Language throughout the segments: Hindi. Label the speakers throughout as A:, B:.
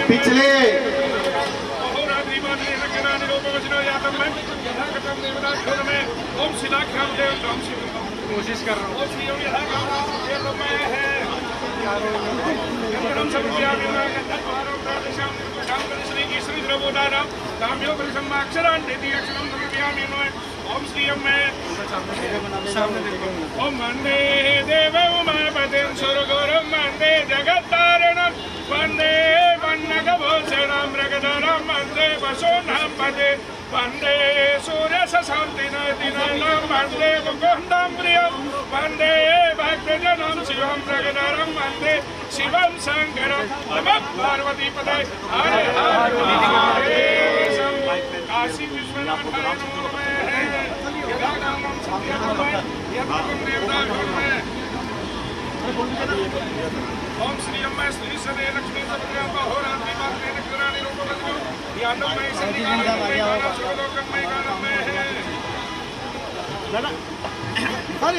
A: पिछले
B: कोशिश कर रहा हूँ।
C: वंदे देवं उमापतिं सुरगुरुं वंदे जगत्तारिणं वंदे पन्नगभूषणं मृगधरं वंदे वसुन्धं पदे वंदे सूर्यशशान्तिनयनं वंदे मुकुन्दं प्रियं वंदे भक्तजनं शिवं मृगधरं वंदे शिवं शङ्करं नमः पार्वतीपते हरे हरे काशी विश्वनाथ ओम श्री अम्मा श्री सदे लक्ष्मी सभद्रा अहोरात्रि मात्रे नक्षराणि रूपवत्यो यादव में संगीतामय गानम में है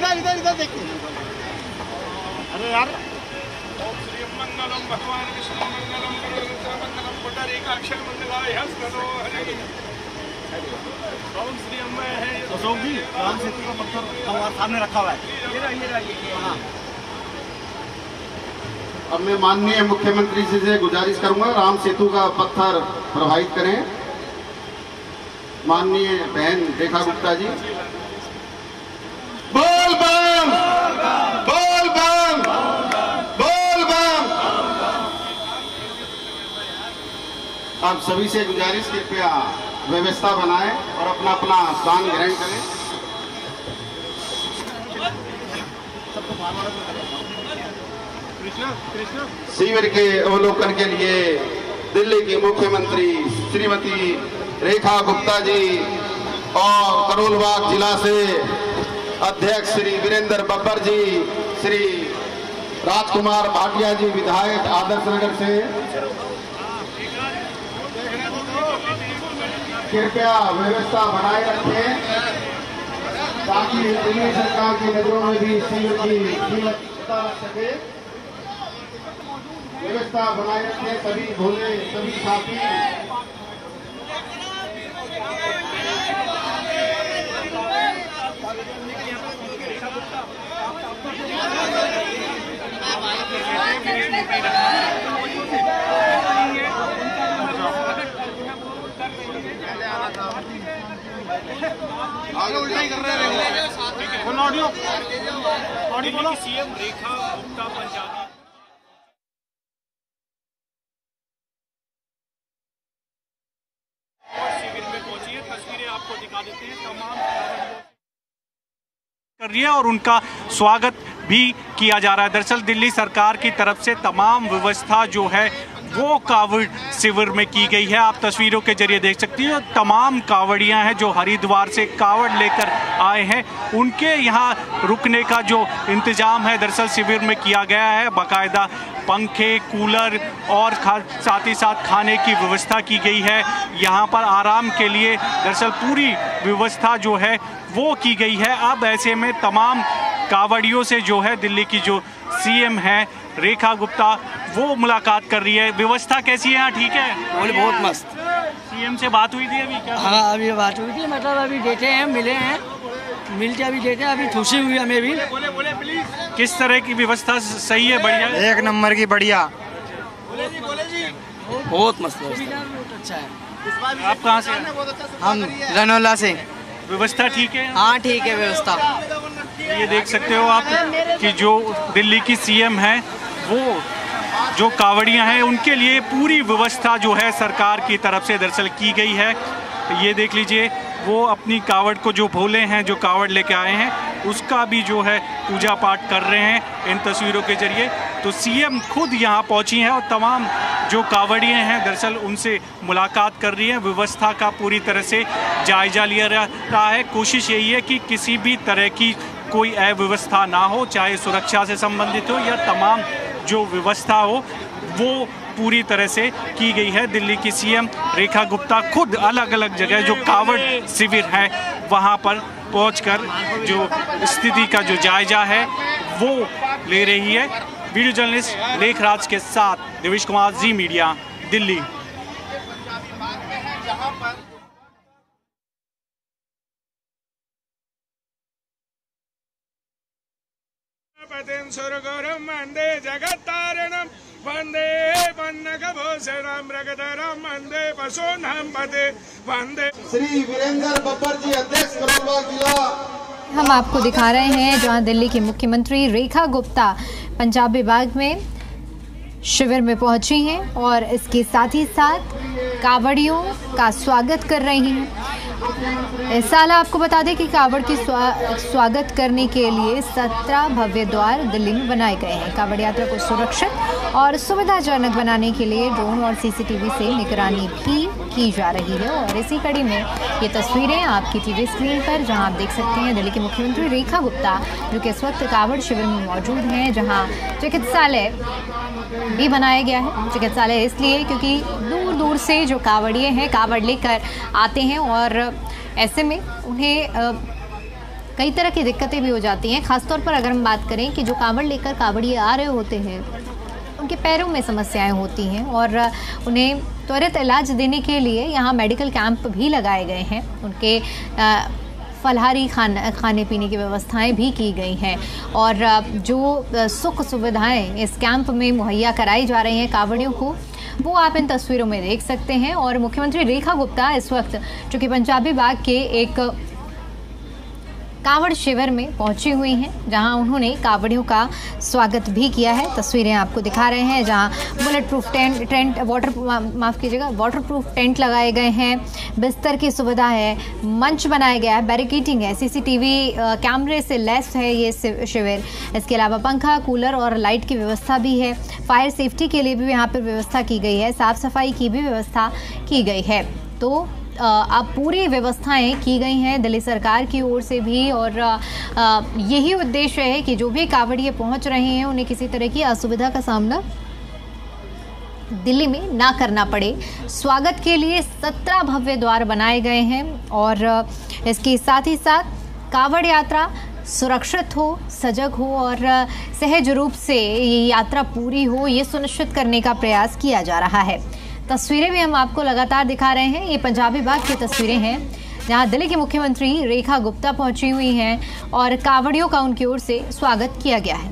B: दादा इधर देखिए। अरे यार
C: ओम श्री मंगलम भगवान विष्णु मंगलम गरुड़ मंगलम पुंडरीकाक्ष मंगलाय हस्तनो हरि। ओम श्री अम्मा है
B: अशोक जी राम सेतु का पत्थर हमारे सामने रखा हुआ है। ये हाँ।
A: अब मैं माननीय मुख्यमंत्री जी से गुजारिश करूंगा राम सेतु का पत्थर प्रवाहित करें। माननीय बहन रेखा गुप्ता जी। बोल बम बोल बम बोल बम। आप सभी से गुजारिश कृपया व्यवस्था बनाएं और अपना अपना स्थान ग्रहण करें। शिविर के अवलोकन के लिए दिल्ली की मुख्यमंत्री श्रीमती रेखा गुप्ता जी और करोलबाग जिला से अध्यक्ष श्री वीरेंद्र बब्बर जी, श्री राजकुमार भाटिया जी विधायक आदर्श नगर से कृपया व्यवस्था बनाए रखें ताकि दिल्ली सरकार की नजरों में भी शिविर की कीमत पता लग सके। व्यवस्था बनाए रखें सभी भोले सभी साथी।
B: आगे उल्टा ही कर रहे हैं। ऑडियो बोलो।
C: सीएम रेखा गुप्ता पंजाबी शिविर में पहुंची है। तस्वीरें आपको दिखा देते हैं। तमाम कर रही है और उनका स्वागत भी किया जा रहा है। दरअसल दिल्ली सरकार की तरफ से तमाम व्यवस्था जो है वो कावड़ शिविर में की गई है। आप तस्वीरों के जरिए देख सकती हो तमाम कावड़ियां हैं जो हरिद्वार से कावड़ लेकर आए हैं, उनके यहाँ रुकने का जो इंतजाम है दरअसल शिविर में किया गया है। बाकायदा पंखे, कूलर और साथ ही साथ खाने की व्यवस्था की गई है। यहाँ पर आराम के लिए दरअसल पूरी व्यवस्था जो है वो की गई है। अब ऐसे में तमाम कावड़ियों से जो है दिल्ली की जो सीएम है रेखा गुप्ता वो मुलाकात कर रही है। व्यवस्था कैसी है यहाँ? ठीक है,
D: बोले बहुत मस्त।
C: सीएम से बात हुई थी अभी क्या?
D: हाँ अभी बात हुई थी, मतलब अभी देखे हैं, मिले हैं, मिल के अभी देखे हैं, अभी खुशी हुई हमें भी।
C: किस तरह की व्यवस्था सही है? बढ़िया,
B: एक नंबर की, बढ़िया,
D: बहुत मस्त व्यवस्था, बहुत अच्छा है।
C: आप कहाँ से?
D: हम रनौला से।
C: व्यवस्था ठीक है?
D: हाँ ठीक है व्यवस्था।
C: ये देख सकते हो आप कि जो दिल्ली की सीएम है वो जो कावड़ियां हैं उनके लिए पूरी व्यवस्था जो है सरकार की तरफ से दरअसल की गई है। ये देख लीजिए वो अपनी कावड़ को जो भोले हैं जो कावड़ लेके आए हैं उसका भी जो है पूजा पाठ कर रहे हैं इन तस्वीरों के जरिए। तो सीएम खुद यहाँ पहुँची हैं और तमाम जो कावड़ियाँ हैं दरअसल उनसे मुलाकात कर रही हैं। व्यवस्था का पूरी तरह से जायजा लिया रहा है। कोशिश यही है कि किसी भी तरह की कोई अव्यवस्था ना हो, चाहे सुरक्षा से संबंधित हो या तमाम जो व्यवस्था हो वो पूरी तरह से की गई है। दिल्ली की सीएम रेखा गुप्ता खुद अलग अलग जगह जो कांवड़ शिविर है वहां पर पहुंचकर जो स्थिति का जो जायजा है वो ले रही है। वीडियो जर्नलिस्ट लेखराज के साथ देवेश कुमार, जी मीडिया, दिल्ली।
E: वंदे जगत्तारणं वंदे पन्नगभूषणं मृगधरं वंदे पशूनां पते वंदे।
A: श्री वीरेंद्र बब्बर जी, अध्यक्ष करोलबाग जिला।
F: हम आपको दिखा रहे हैं जहां दिल्ली की मुख्यमंत्री रेखा गुप्ता पंजाबी बाग में शिविर में पहुंची हैं और इसके साथ ही साथ कावड़ियों का स्वागत कर रही हैं। इस साल आपको बता दें कि कावड़ की स्वागत करने के लिए 17 भव्य द्वार दिल्ली में बनाए गए हैं। कावड़ यात्रा को सुरक्षित और सुविधाजनक बनाने के लिए ड्रोन और सीसीटीवी से निगरानी भी की जा रही है। और इसी कड़ी में ये तस्वीरें आपकी टीवी स्क्रीन पर जहां आप देख सकते हैं दिल्ली की मुख्यमंत्री रेखा गुप्ता जो कि इस वक्त कावड़ शिविर में मौजूद हैं, जहाँ चिकित्सालय भी बनाया गया है। चिकित्सालय इसलिए क्योंकि दूर दूर से जो कावड़िए हैं कावड़ लेकर आते हैं और ऐसे में उन्हें कई तरह की दिक्कतें भी हो जाती हैं। खासतौर पर अगर हम बात करें कि जो कावड़ लेकर कावड़िए आ रहे होते हैं उनके पैरों में समस्याएं होती हैं और उन्हें त्वरित इलाज देने के लिए यहाँ मेडिकल कैंप भी लगाए गए हैं। उनके फलहारी खाने पीने की व्यवस्थाएं भी की गई हैं और जो सुख सुविधाएं इस कैंप में मुहैया कराई जा रही हैं कावड़ियों को वो आप इन तस्वीरों में देख सकते हैं। और मुख्यमंत्री रेखा गुप्ता इस वक्त जो कि पंजाबी बाग के एक कावड़ शिविर में पहुंची हुई हैं जहां उन्होंने कावड़ियों का स्वागत भी किया है। तस्वीरें आपको दिखा रहे हैं जहां bullet proof water proof tent लगाए गए हैं, बिस्तर की सुविधा है, मंच बनाया गया है, बैरिकेडिंग है, सीसीटीवी कैमरे से लैस है ये शिविर। इसके अलावा पंखा, कूलर और लाइट की व्यवस्था भी है। फायर सेफ्टी के लिए भी यहाँ पर व्यवस्था की गई है, साफ सफाई की भी व्यवस्था की गई है। तो अब पूरी व्यवस्थाएं की गई हैं दिल्ली सरकार की ओर से भी और यही उद्देश्य है कि जो भी कावड़िए पहुंच रहे हैं उन्हें किसी तरह की असुविधा का सामना दिल्ली में ना करना पड़े। स्वागत के लिए 17 भव्य द्वार बनाए गए हैं और इसके साथ ही साथ कावड़ यात्रा सुरक्षित हो, सजग हो और सहज रूप से ये यात्रा पूरी हो, ये सुनिश्चित करने का प्रयास किया जा रहा है। तस्वीरें भी हम आपको लगातार दिखा रहे हैं। ये पंजाबी बाग की तस्वीरें हैं जहां दिल्ली की मुख्यमंत्री रेखा गुप्ता पहुंची हुई हैं और कावड़ियों का उनकी ओर से स्वागत किया गया है।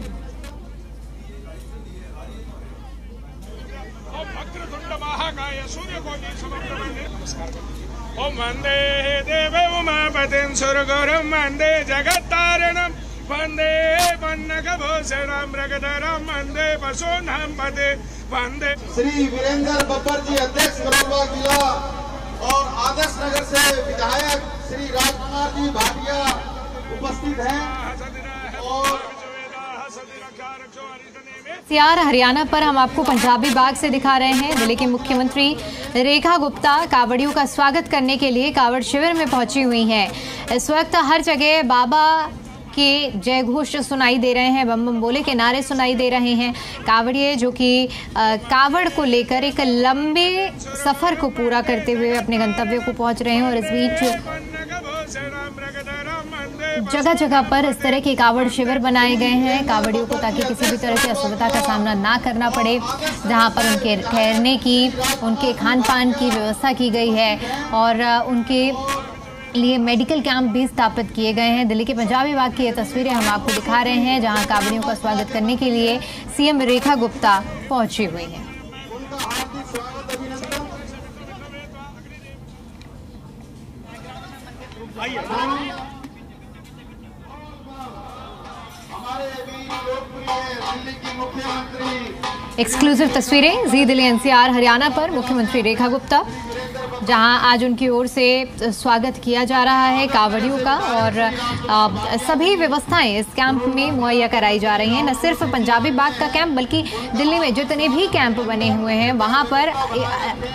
E: वंदे देवे उमापतिं सुरगुरुं वंदे जगत्तारणं वंदे पन्नगभूषणं मृगधरं वंदे पशूनां पते वंदे।
A: श्री वीरेंद्र बब्बर जी, अध्यक्ष करोलबाग जिला। और आदर्श नगर से विधायक श्री राजकुमार जी भाटिया उपस्थित हैं। और
F: सियार हरियाणा पर हम आपको पंजाबी बाग से दिखा रहे हैं। दिल्ली के मुख्यमंत्री रेखा गुप्ता कावड़ियों का स्वागत करने के लिए कावड़ शिविर में पहुंची हुई हैं। इस वक्त हर जगह बाबा के जय घोष सुनाई दे रहे हैं, बम बम बोले के नारे सुनाई दे रहे हैं। कावड़िए जो कि कावड़ को लेकर एक लंबे सफर को पूरा करते हुए अपने गंतव्य को पहुंच रहे हैं और इस बीच जगह जगह पर इस तरह के कावड़ शिविर बनाए गए हैं कावड़ियों को, ताकि किसी भी तरह की असुविधा का सामना ना करना पड़े। जहां पर उनके ठहरने की, उनके खान पान की व्यवस्था की गई है और उनके लिए मेडिकल कैंप भी स्थापित किए गए हैं। दिल्ली के पंजाबी बाग की ये तस्वीरें हम आपको दिखा रहे हैं जहां कावड़ियों का स्वागत करने के लिए सीएम रेखा गुप्ता पहुंची हुई हैं।
A: हमारे दिल्ली की मुख्यमंत्री।
F: एक्सक्लूसिव तस्वीरें जी दिल्ली एनसीआर हरियाणा पर मुख्यमंत्री रेखा गुप्ता, जहां आज उनकी ओर से स्वागत किया जा रहा है कांवड़ियों का, और सभी व्यवस्थाएं इस कैंप में मुहैया कराई जा रही हैं। न सिर्फ पंजाबी बाग का कैंप, बल्कि दिल्ली में जितने भी कैंप बने हुए हैं वहां पर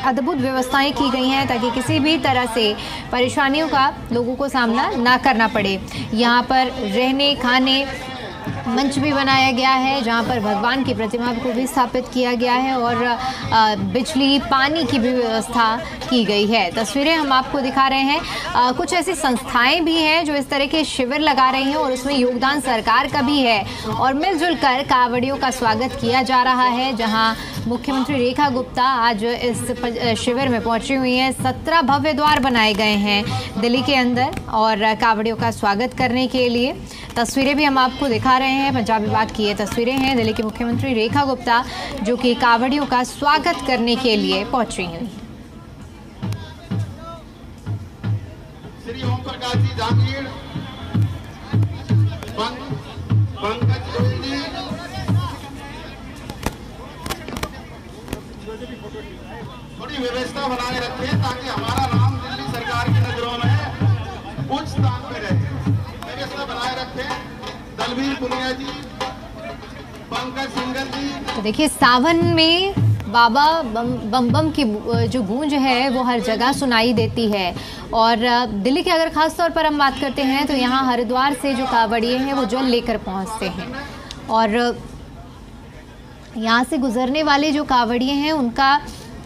F: अद्भुत व्यवस्थाएं की गई हैं ताकि किसी भी तरह से परेशानियों का लोगों को सामना ना करना पड़े। यहाँ पर रहने खाने मंच भी बनाया गया है, जहां पर भगवान की प्रतिमा को भी स्थापित किया गया है, और बिजली पानी की भी व्यवस्था की गई है। तस्वीरें हम आपको दिखा रहे हैं। कुछ ऐसी संस्थाएं भी हैं जो इस तरह के शिविर लगा रही हैं, और उसमें योगदान सरकार का भी है, और मिलजुल कर कांवड़ियों का स्वागत किया जा रहा है। जहां मुख्यमंत्री रेखा गुप्ता आज इस शिविर में पहुंची हुई हैं। 17 भव्य द्वार बनाए गए हैं दिल्ली के अंदर, और कांवड़ियों का स्वागत करने के लिए तस्वीरें भी हम आपको दिखा रहे हैं। पंजाबी बाग की ये तस्वीरें हैं दिल्ली की मुख्यमंत्री रेखा गुप्ता, जो कि कांवड़ियों का स्वागत करने के लिए पहुंची हुई।
A: श्री ओम प्रकाश जी जागीर, पंकज गोयल जी, थोड़ी व्यवस्था बनाए रखें ताकि हमारा नाम दिल्ली सरकार की नजरों में उच्च स्थान पे रहे। व्यवस्था बनाए रखें। दलवीर पुनिया जी, पंकज सिंगल जी।
F: तो देखिए, सावन में बाबा बम बम की जो गूंज है वो हर जगह सुनाई देती है, और दिल्ली के अगर खास तौर पर हम बात करते हैं तो यहाँ हरिद्वार से जो कांवड़िए हैं वो जल लेकर पहुँचते हैं, और यहाँ से गुजरने वाले जो कांवड़िए हैं उनका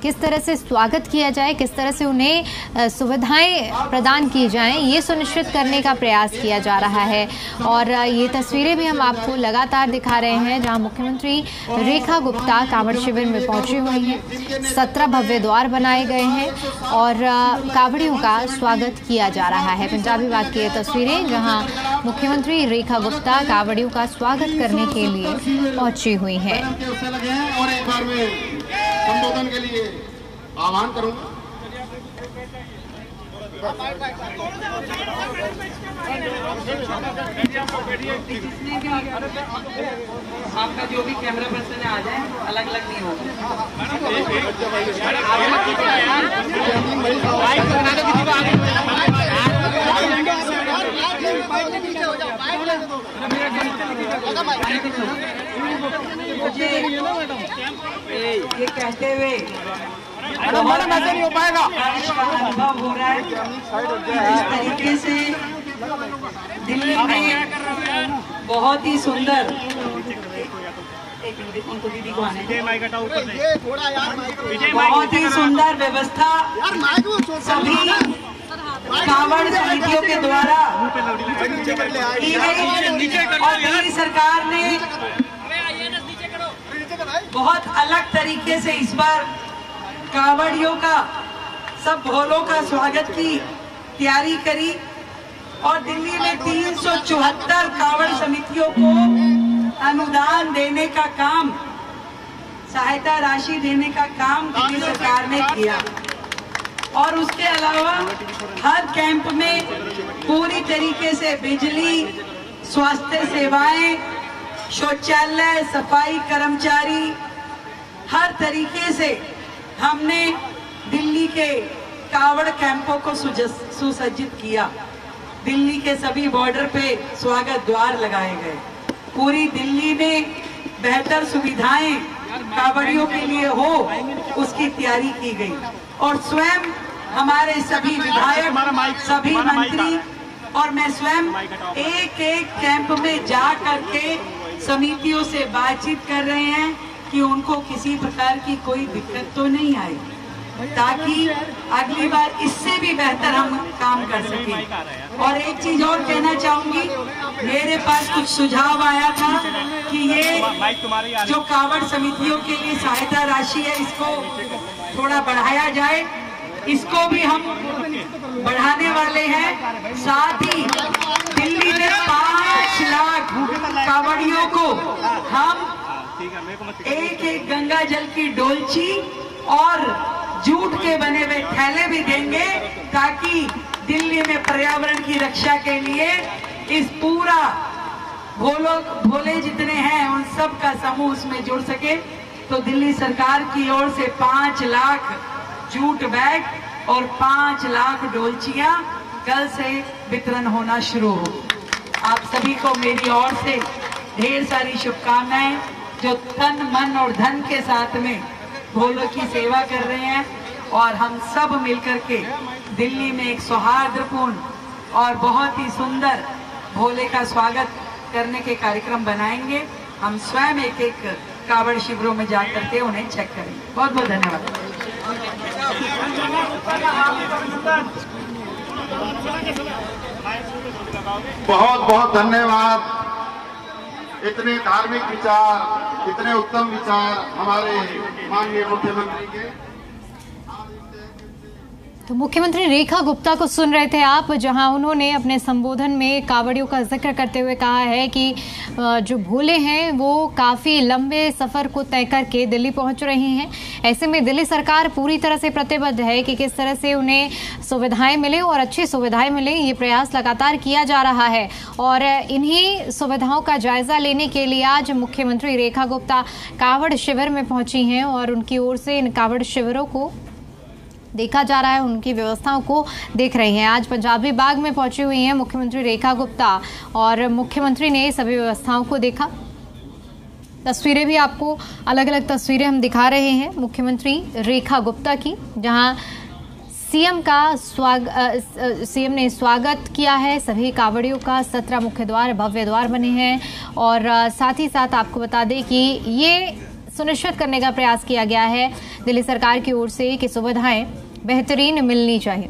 F: किस तरह से स्वागत किया जाए, किस तरह से उन्हें सुविधाएं प्रदान की जाएं, ये सुनिश्चित करने का प्रयास किया जा रहा है। और ये तस्वीरें भी हम आपको लगातार दिखा रहे हैं, जहां मुख्यमंत्री रेखा गुप्ता कांवड़ शिविर में पहुंची हुई हैं। 17 भव्य द्वार बनाए गए हैं, और कांवड़ियों का स्वागत किया जा रहा है। पंजाबी बाग की ये तस्वीरें, जहाँ मुख्यमंत्री रेखा गुप्ता कांवड़ियों का स्वागत करने के लिए पहुंची हुई हैं।
A: और एक बार में संबोधन के लिए आह्वान करूंगा।
G: आपका जो भी कैमरा पर्सन है आ जाए, अलग अलग नहीं होगा। मुझे ये कहते हुए नहीं हो पाएगा, अनुभव हो रहा है इस तरीके से दिल्ली में बहुत ही सुंदर, उनको दीदी को आने, बहुत ही सुंदर व्यवस्था सभी कांवड़ समितियों के द्वारा की गई, और दिल्ली सरकार ने बहुत अलग तरीके से इस बार कांवड़ियों का, सब भोलों का स्वागत की तैयारी करी, और दिल्ली में 374 कांवड़ समितियों को अनुदान देने का काम, सहायता राशि देने का काम दिल्ली सरकार ने किया। और उसके अलावा हर कैंप में पूरी तरीके से बिजली, स्वास्थ्य सेवाएं, शौचालय, सफाई कर्मचारी, हर तरीके से हमने दिल्ली के कांवड़ कैंपों को सुसज्जित किया। दिल्ली के सभी बॉर्डर पे स्वागत द्वार लगाए गए। पूरी दिल्ली में बेहतर सुविधाएं कांवड़ियों के लिए हो, उसकी तैयारी की गई, और स्वयं हमारे सभी विधायक, सभी मंत्री और मैं स्वयं एक एक कैंप में जा करके समितियों से बातचीत कर रहे हैं कि उनको किसी प्रकार की कोई दिक्कत तो नहीं आई, ताकि अगली बार इससे भी बेहतर हम काम कर सकें। और एक चीज और कहना चाहूंगी, मेरे पास कुछ सुझाव आया था कि ये जो कांवड़ समितियों के लिए सहायता राशि है, इसको थोड़ा बढ़ाया जाए। इसको भी हम बढ़ाने वाले हैं। साथ ही दिल्ली में 5 लाख कांवड़ियों को हम एक एक गंगा जल की डोलची और जूट के बने हुए थैले भी देंगे, ताकि दिल्ली में पर्यावरण की रक्षा के लिए इस पूरा भोले जितने समूह उसमें जुड़ सके, तो दिल्ली सरकार की ओर से 5 लाख जूट बैग और 5 लाख डोलचियां कल से वितरण होना शुरू हो। आप सभी को मेरी ओर से ढेर सारी शुभकामनाएं, जो तन मन और धन के साथ में भोले की सेवा कर रहे हैं, और हम सब मिलकर के दिल्ली में एक सौहार्दपूर्ण और बहुत ही सुंदर भोले का स्वागत करने के कार्यक्रम बनाएंगे। हम स्वयं एक एक कावड़ शिविरों में जा करके उन्हें चेक करेंगे। बहुत बहुत धन्यवाद।
A: बहुत बहुत धन्यवाद। इतने धार्मिक विचार, इतने उत्तम विचार हमारे माननीय मुख्यमंत्री के।
F: तो मुख्यमंत्री रेखा गुप्ता को सुन रहे थे आप, जहां उन्होंने अपने संबोधन में कावड़ियों का जिक्र करते हुए कहा है कि जो भोले हैं वो काफ़ी लंबे सफ़र को तय करके दिल्ली पहुंच रहे हैं। ऐसे में दिल्ली सरकार पूरी तरह से प्रतिबद्ध है कि किस तरह से उन्हें सुविधाएं मिले और अच्छी सुविधाएं मिले। ये प्रयास लगातार किया जा रहा है और इन्हीं सुविधाओं का जायजा लेने के लिए आज मुख्यमंत्री रेखा गुप्ता कावड़ शिविर में पहुंची हैं और उनकी ओर से इन कावड़ शिविरों को देखा जा रहा है, उनकी व्यवस्थाओं को देख रहे हैं। आज पंजाबी बाग में पहुंची हुई हैं मुख्यमंत्री रेखा गुप्ता और मुख्यमंत्री ने सभी व्यवस्थाओं को देखा। तस्वीरें भी आपको अलग अलग तस्वीरें हम दिखा रहे हैं मुख्यमंत्री रेखा गुप्ता की, जहां सीएम ने स्वागत किया है सभी कावड़ियों का। 17 मुख्य द्वार, भव्य द्वार बने हैं और साथ ही साथ आपको बता दें कि ये सुनिश्चित करने का प्रयास किया गया है दिल्ली सरकार की ओर से कि सुविधाएं बेहतरीन मिलनी चाहिए।